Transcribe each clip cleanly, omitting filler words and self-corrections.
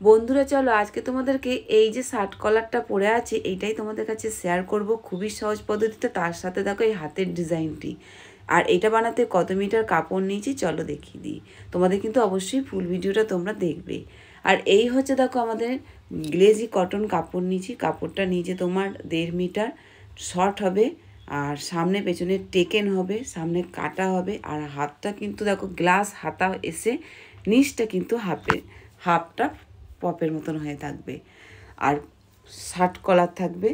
বন্ধুরা চলো আজকে তোমাদেরকে এই যে শার্ট কলারটা পরে আছে এইটাই তোমাদের কাছে শেয়ার করব খুবই সহজ পদ্ধতিতে। তার সাথে দেখো এই হাতের ডিজাইনটি, আর এটা বানাতে কত মিটার কাপড় নিয়েছি চলো দেখিয়ে দিই। তোমাদের কিন্তু অবশ্যই ফুল ভিডিওটা তোমরা দেখবে। আর এই হচ্ছে দেখো আমাদের গ্লেজি কটন কাপড় নিয়েছি। কাপড়টা নিচে তোমার 1.5 মিটার শর্ট হবে, আর সামনে পেছনে টেকেন হবে, সামনে কাটা হবে। আর হাতটা কিন্তু দেখো গ্লাস হাতা এসে নিচটা কিন্তু হাফটা পপের মতন হয়ে থাকবে, আর শার্ট কলার থাকবে।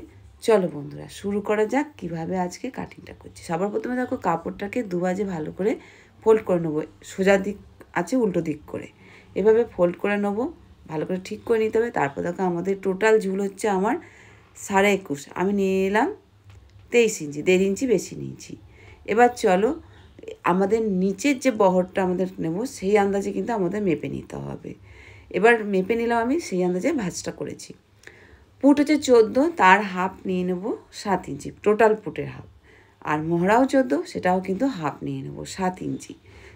চলো বন্ধুরা শুরু করা যাক কিভাবে আজকে কাটিংটা করছি। সবার প্রথমে দেখো কাপড়টাকে দুবাজে ভালো করে ফোল্ড করে নেবো। সোজা দিক আছে উল্টো দিক করে এভাবে ফোল্ড করে নেবো, ভালো করে ঠিক করে নিতে হবে। তারপর দেখো আমাদের টোটাল ঝুল হচ্ছে আমার 21.5, আমি নিয়ে এলাম 23 ইঞ্চি, 1.5 ইঞ্চি বেশি নিয়েছি। এবার চলো আমাদের নিচের যে বহরটা আমাদের নেব সেই আন্দাজে কিন্তু আমাদের মেপে নিতে হবে। এবার মেপে নিলাম, আমি সেই আন্দাজে ভাঁজটা করেছি। পুট হচ্ছে 14, তার হাফ নিয়ে নেব 7 ইঞ্চি, টোটাল পুটের হাফ। আর মহড়াও 14, সেটাও কিন্তু হাফ নিয়ে নেব 7 ইঞ্চি।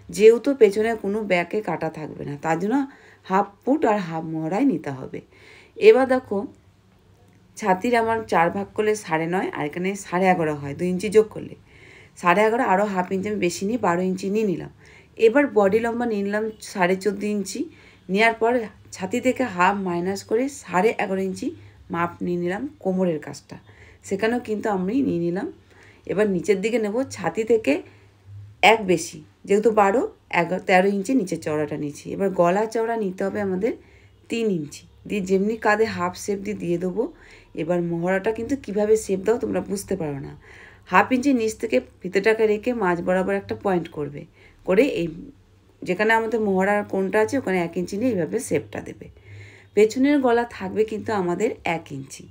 যেহেতু পেছনে কোনো ব্যাকে কাটা থাকবে না, তার জন্য হাফ পুট আর হাফ মহড়াই নিতে হবে। এবার দেখো ছাতির আমার 4 ভাগ করলে 9.5, আর এখানে 11.5 হয়, 2 ইঞ্চি যোগ করলে 11.5, আরও হাফ ইঞ্চি আমি বেশি নিই, 12 ইঞ্চি নিয়ে নিলাম। এবার বডি লম্বা নিয়ে নিলাম 14.5 ইঞ্চি। নেওয়ার পর ছাতি থেকে হাফ মাইনাস করে 11.5 ইঞ্চি মাপ নিয়ে নিলাম কোমরের কাজটা, সেখানেও কিন্তু আমি নিয়ে নিলাম। এবার নিচের দিকে নেব ছাতি থেকে 1 বেশি, যেহেতু 13 ইঞ্চি নিচের চওড়াটা নিয়েছি। এবার গলা চওড়া নিতে হবে আমাদের 3 ইঞ্চি দিয়ে যেমনি কাঁধে হাফ শেপ দিয়ে দেবো। এবার মহড়াটা কিন্তু কিভাবে শেপ দাও তোমরা বুঝতে পারো না। হাফ ইঞ্চি নিচ থেকে ফিতেটাকে রেখে মাঝ বরাবর একটা পয়েন্ট করবে, করে এই যেখানে আমাদের মহড়ার কোণটা আছে ওখানে 1 ইঞ্চি নিয়ে এইভাবে শেপটা দেবে। পেছনের গলা থাকবে কিন্তু আমাদের 1 ইঞ্চি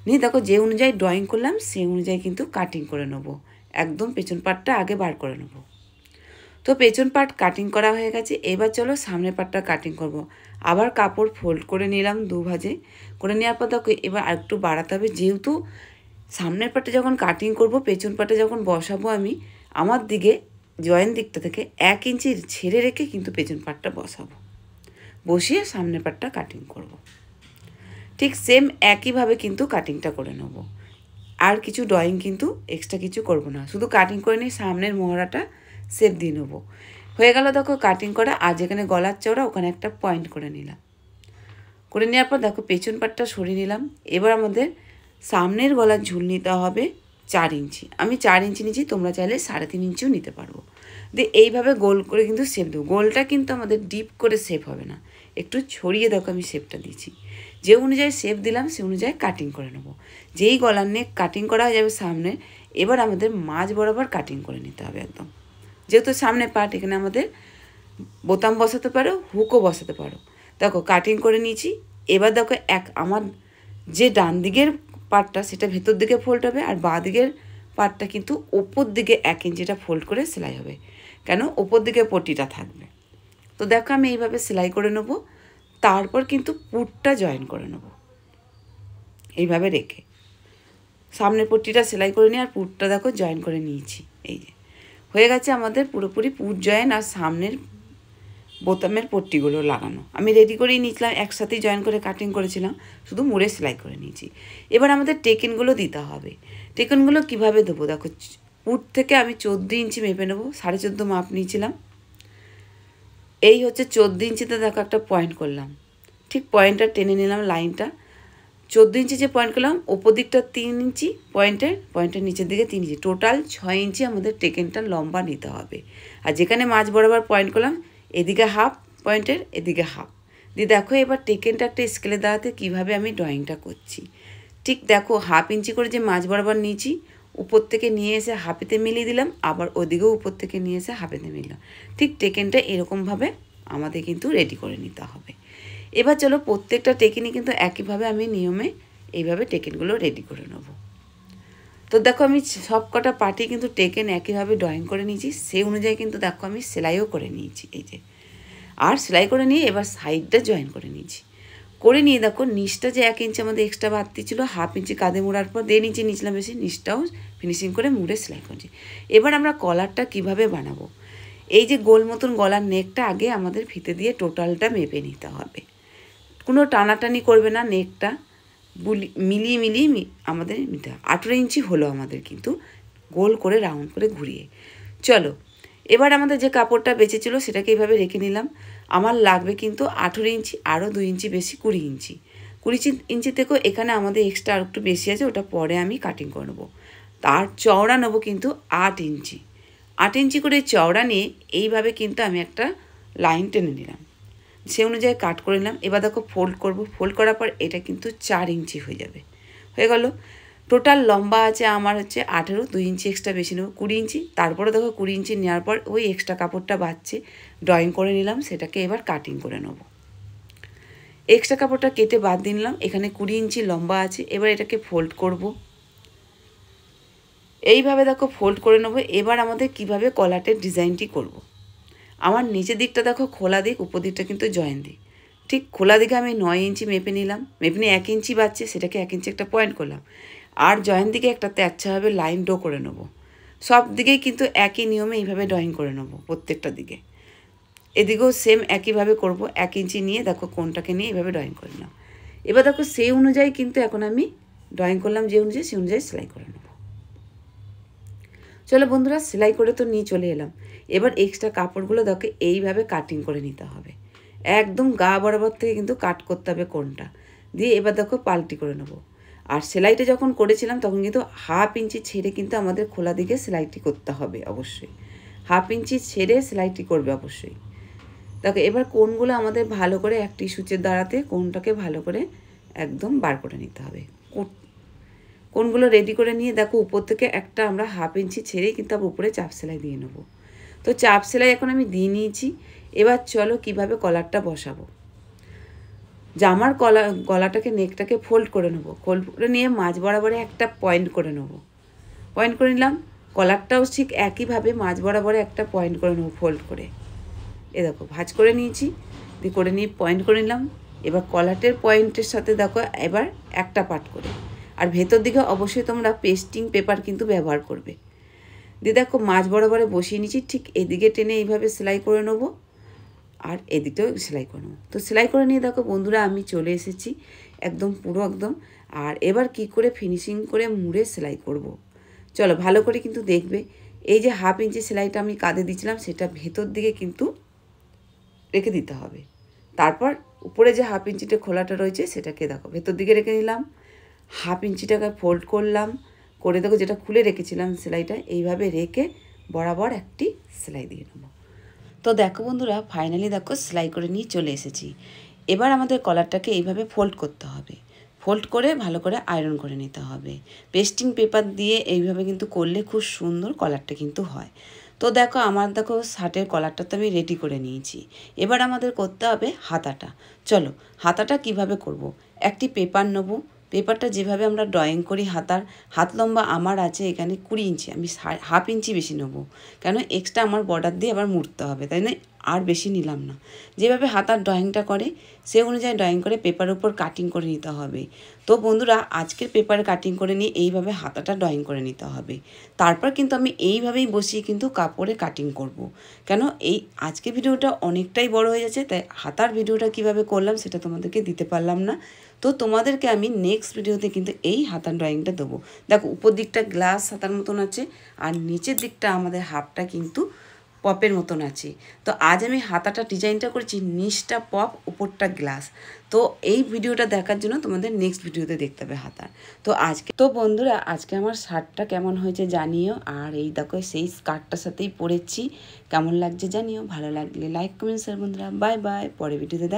নিয়ে দেখো যে অনুযায়ী ড্রয়িং করলাম সেই অনুযায়ী কিন্তু কাটিং করে নেবো। একদম পেছন পার্টটা আগে বার করে নেবো। তো পেছন পার্ট কাটিং করা হয়ে গেছে। এবার চলো সামনের পার্টটা কাটিং করব। আবার কাপড় ফোল্ড করে নিলাম 2 ভাঁজে করে নেওয়ার পর দেখো এবার আরেকটু বাড়াতে হবে, যেহেতু সামনের পার্টে যখন কাটিং করব পেছন পার্টে যখন বসাবো আমি আমার দিকে জয়েন্ট দিকটা থেকে 1 ইঞ্চি ছেড়ে রেখে কিন্তু পেছন পার্টটা বসাবো, বসিয়ে সামনের পার্টটা কাটিং করব। ঠিক সেম একইভাবে কিন্তু কাটিংটা করে নেব। আর কিছু ড্রয়িং কিন্তু এক্সট্রা কিছু করব না, শুধু কাটিং করে নিয়ে সামনের মহড়াটা শেপ দিয়ে নেবো। হয়ে গেল দেখো কাটিং করা। আর যেখানে গলার চওড়া ওখানে একটা পয়েন্ট করে নিলাম। করে নেওয়ার পর দেখো পেছন পাটটা সরিয়ে নিলাম। এবার আমাদের সামনের গলার ঝুল নিতে হবে 4 ইঞ্চি। আমি 4 ইঞ্চি নিয়েছি, তোমরা চাইলে 3.5 ইঞ্চিও নিতে পারবো। দিয়ে এইভাবে গোল করে কিন্তু শেপ দেবো। গোলটা কিন্তু আমাদের ডিপ করে শেপ হবে না, একটু ছড়িয়ে দেখো আমি শেপটা দিয়েছি। যে অনুযায়ী শেপ দিলাম সে অনুযায়ী কাটিং করে নেবো। যেই গলার নেক কাটিং করা হয়ে যাবে সামনে, এবার আমাদের মাঝ বরাবর কাটিং করে নিতে হবে একদম। যেহেতু সামনে পার্ট, এখানে আমাদের বোতাম বসাতে পারো, হুকও বসাতে পারো। দেখো কাটিং করে নিয়েছি। এবার দেখো আমার যে ডান দিকের পার্টটা সেটা ভেতর দিকে ফোল্ড হবে, আর বাঁ দিকের পার্টটা কিন্তু ওপর দিকে 1 ইঞ্চিটা ফোল্ড করে সেলাই হবে, কেন ওপর দিকে পট্টিটা থাকবে। তো দেখো আমি এইভাবে সেলাই করে নেবো। তারপর কিন্তু পুটটা জয়েন করে নেবো এইভাবে রেখে। সামনের পট্টিটা সেলাই করে নিয়ে আর পুটটা দেখো জয়েন করে নিয়েছি। এই যে হয়ে গেছে আমাদের পুরোপুরি পুট জয়েন আর সামনের বোতামের পট্টিগুলো লাগানো। আমি রেডি করেই নিয়েছিলাম, একসাথেই জয়েন করে কাটিং করেছিলাম, শুধু মুড়ে সেলাই করে নিয়েছি। এবার আমাদের টেকেনগুলো দিতে হবে। টেকেনগুলো কিভাবে দেবো দেখো, পুট থেকে আমি 14 ইঞ্চি মেপে নেবো, 14.5 মাপ নিয়েছিলাম। এই হচ্ছে 14 ইঞ্চিতে দেখো একটা পয়েন্ট করলাম, ঠিক পয়েন্টটা টেনে নিলাম লাইনটা। 14 ইঞ্চি যে পয়েন্ট করলাম ওপর দিকটা 3 ইঞ্চি, পয়েন্টের নিচের দিকে 3 ইঞ্চি, টোটাল 6 ইঞ্চি আমাদের টেকেনটা লম্বা নিতে হবে। আর যেখানে মাঝ বরাবর পয়েন্ট করলাম এদিকে হাফ, পয়েন্টের এদিকে হাফ দিয়ে দেখো এবার টেকেনটা একটা স্কেলে দাঁড়াতে কীভাবে আমি ড্রয়িংটা করছি। ঠিক দেখো হাফ ইঞ্চি করে যে মাঝ বরাবর নিয়েছি, উপর থেকে নিয়ে এসে হাফেতে মিলিয়ে দিলাম, আবার ওদিকেও উপর থেকে নিয়ে এসে হাফেতে মিললাম। ঠিক টেকেনটা এরকমভাবে আমাদের কিন্তু রেডি করে নিতে হবে। এবার চলো প্রত্যেকটা টেকেনই কিন্তু একইভাবে আমি নিয়মে এইভাবে টেকেনগুলো রেডি করে নেব। তো দেখো আমি সব কটা পার্টি কিন্তু টেকেন একইভাবে ড্রয়িং করে নিয়েছি, সেই অনুযায়ী কিন্তু দেখো আমি সেলাইও করে নিয়েছি এই যে। আর সেলাই করে নিয়ে এবার সাইডটা জয়েন করে নিয়েছি। করে নিয়ে দেখো নিচটা যে 1 ইঞ্চি আমাদের এক্সট্রা বাড়তি ছিল, হাফ ইঞ্চি কাঁধে মোড়ার পর 1.5 ইঞ্চি নিচলাম বেশি, নিচটাও ফিনিশিং করে মুড়ে সেলাই করছি। এবার আমরা কলারটা কিভাবে বানাবো, এই যে গোল মতন গলার নেকটা আগে আমাদের ফিতে দিয়ে টোটালটা মেপে নিতে হবে। কোনো টানাটানি করবে না, নেকটা মিলিয়ে আমাদের নিতে হবে। 18 ইঞ্চি হলো আমাদের, কিন্তু গোল করে রাউন্ড করে ঘুরিয়ে। চলো এবার আমাদের যে কাপড়টা বেঁচেছিল সেটাকে এইভাবে রেখে নিলাম। আমার লাগবে কিন্তু 18 ইঞ্চি, আরও 2 ইঞ্চি বেশি, 20 ইঞ্চি। 20 ইঞ্চি থেকেও এখানে আমাদের এক্সট্রা আর একটু বেশি আছে, ওটা পরে আমি কাটিং করে নেবো। তার চওড়া নেবো কিন্তু 8 ইঞ্চি। 8 ইঞ্চি করে চওড়া নিয়ে এইভাবে কিন্তু আমি একটা লাইন টেনে নিলাম, সে অনুযায়ী কাট করে নিলাম। এবার দেখো ফোল্ড করব, ফোল্ড করার পর এটা কিন্তু 4 ইঞ্চি হয়ে যাবে, হয়ে গেল। টোটাল লম্বা আছে আমার হচ্ছে 18, 2 ইঞ্চি এক্সট্রা বেশি নেব 20 ইঞ্চি। তারপরে দেখো 20 ইঞ্চি নেওয়ার পর ওই এক্সট্রা কাপড়টা বাঁচছে, ড্রয়িং করে নিলাম, সেটাকে এবার কাটিং করে নেব। এক্সট্রা কাপড়টা কেটে বাদ দিয়ে নিলাম, এখানে 20 ইঞ্চি লম্বা আছে। এবার এটাকে ফোল্ড করব, এইভাবে দেখো ফোল্ড করে নেব। এবার আমাদের কিভাবে কলারের ডিজাইনটি করব। আমার নিচের দিকটা দেখো খোলা দিক, উপর দিকটা কিন্তু জয়েন্ট দিক। ঠিক খোলা দিকে আমি 9 ইঞ্চি মেপে নিলাম, মেপে নিয়ে 1 ইঞ্চি বাড়ছে, সেটাকে 1 ইঞ্চি একটা পয়েন্ট করলাম। আর জয়েন্ট দিকে একটাতে আচ্ছাভাবে লাইন ড্র করে নেব। সব দিকেই কিন্তু একই নিয়মে এইভাবে ড্রয়িং করে নেব, প্রত্যেকটা দিকে। এদিকেও সেম একইভাবে করব। 1 ইঞ্চি নিয়ে দেখো কোনটাকে নিয়ে এইভাবে ড্রয়িং করে নিলাম। এবার দেখো সেই অনুযায়ী কিন্তু এখন আমি ড্রয়িং করলাম, যে অনুযায়ী সেই অনুযায়ী সেলাই করে নেব। চলো বন্ধুরা, সেলাই করে তো নিয়ে চলে এলাম। এবার এক্সট্রা কাপড়গুলো দেখো এইভাবে কাটিং করে নিতে হবে, একদম গা বরাবর থেকে কিন্তু কাট করতে হবে কোনটা দিয়ে। এবার দেখো পাল্টি করে নেব। আর সেলাইটা যখন করেছিলাম তখন কিন্তু 1/2 ইঞ্চি ছেড়ে কিন্তু আমাদের খোলা দিকে সেলাইটি করতে হবে, অবশ্যই 1/2 ইঞ্চি ছেড়ে সেলাইটি করবে অবশ্যই। দেখো এবার কোনগুলো আমাদের ভালো করে একটি সূচের দ্বারাতে কোনটাকে ভালো করে একদম বার করে নিতে হবে। কোনগুলো রেডি করে নিয়ে দেখো উপর থেকে একটা আমরা 1/2 ইঞ্চি ছেড়েই কিন্তু আবার উপরে চাপ সেলাই দিয়ে নেবো। তো চাপ সেলাই এখন আমি দিয়ে নিয়েছি। এবার চলো কিভাবে কলারটা বসাবো। জামার গলাটাকে নেকটাকে ফোল্ড করে নেবো, ফোল্ড করে নিয়ে মাঝ বরাবরে একটা পয়েন্ট করে নেবো। পয়েন্ট করে নিলাম। কলারটাও ঠিক একইভাবে মাঝ বরাবরে একটা পয়েন্ট করে নেবো, ফোল্ড করে। এ দেখো ভাঁজ করে নিয়েছি, দিয়ে করে নিয়ে পয়েন্ট করে নিলাম। এবার কলারের পয়েন্টের সাথে দেখো এবার একটা পার্ট করে, আর ভেতর দিকে অবশ্যই তোমরা পেস্টিং পেপার কিন্তু ব্যবহার করবে। দিয়ে দেখো মাঝ বরাবরে বসিয়ে নিচ্ছি, ঠিক এদিকে টেনে এইভাবে সেলাই করে নেবো, আর এদিকটাও সেলাই করে নেবো। তো সেলাই করে নিয়ে দেখো বন্ধুরা আমি চলে এসেছি একদম পুরো একদম। আর এবার কি করে ফিনিশিং করে মুড়ে সেলাই করব। চলো ভালো করে কিন্তু দেখবে। এই যে 1/2 ইঞ্চি সেলাইটা আমি কাঁধে দিয়েছিলাম সেটা ভেতর দিকে কিন্তু রেখে দিতে হবে। তারপর উপরে যে 1/2 ইঞ্চিটা খোলাটা রয়েছে সেটাকে দেখো ভেতর দিকে রেখে নিলাম। 1/2 ইঞ্চিটাকে ফোল্ড করলাম, করে দেখো যেটা খুলে রেখেছিলাম সেলাইটা এইভাবে রেখে বরাবর একটি সেলাই দিয়ে নেবো। তো দেখো বন্ধুরা ফাইনালি দেখো সেলাই করে নিয়ে চলে এসেছি। এবার আমাদের কলারটাকে এইভাবে ফোল্ড করতে হবে, ফোল্ড করে ভালো করে আয়রন করে নিতে হবে। পেস্টিং পেপার দিয়ে এইভাবে কিন্তু করলে খুব সুন্দর কলারটা কিন্তু হয়। তো দেখো আমার দেখো শার্টের কলারটা তো আমি রেডি করে নিয়েছি। এবার আমাদের করতে হবে হাতাটা। চলো হাতাটা কিভাবে করব। একটি পেপার নেব, পেপারটা যেভাবে আমরা ড্রয়িং করি হাতার, হাত লম্বা আমার আছে এখানে 20 ইঞ্চি, আমি 1/2 ইঞ্চি বেশি নেবো, কেন এক্সট্রা আমার বর্ডার দিয়ে আবার মুড়তে হবে, তাই না, আর বেশি নিলাম না। যেভাবে হাতার ড্রয়িংটা করে সে অনুযায়ী ড্রয়িং করে পেপারের উপর কাটিং করে নিতে হবে। তো বন্ধুরা আজকের পেপারে কাটিং করে নিয়ে এইভাবে হাতাটা ড্রয়িং করে নিতে হবে। তারপর কিন্তু আমি এইভাবেই বসিয়ে কিন্তু কাপড়ে কাটিং করব। কেন এই আজকে ভিডিওটা অনেকটাই বড় হয়ে যাচ্ছে, তাই হাতার ভিডিওটা কিভাবে করলাম সেটা তোমাদেরকে দিতে পারলাম না। তো তোমাদেরকে আমি নেক্সট ভিডিওতে কিন্তু এই হাতার ড্রয়িংটা দেবো। দেখো উপর দিকটা গ্লাস হাতার মতন আছে, আর নিচের দিকটা আমাদের হাফটা কিন্তু পপের মতন আছে। তো আজ আমি হাতাটা ডিজাইনটা করেছি, নিচটা পপ উপরটা গ্লাস। তো এই ভিডিওটা দেখার জন্য তোমাদের নেক্সট ভিডিওতে দেখতে হবে হাতার। তো আজকে তো বন্ধুরা আজকে আমার শার্টটা কেমন হয়েছে জানিও। আর এই দেখো সেই স্কার্টটার সাথেই পরেছি, কেমন লাগছে জানিও। ভালো লাগলে লাইক কমেন্ট শেয়ার বন্ধুরা। বাই বাই, পরে ভিডিওতে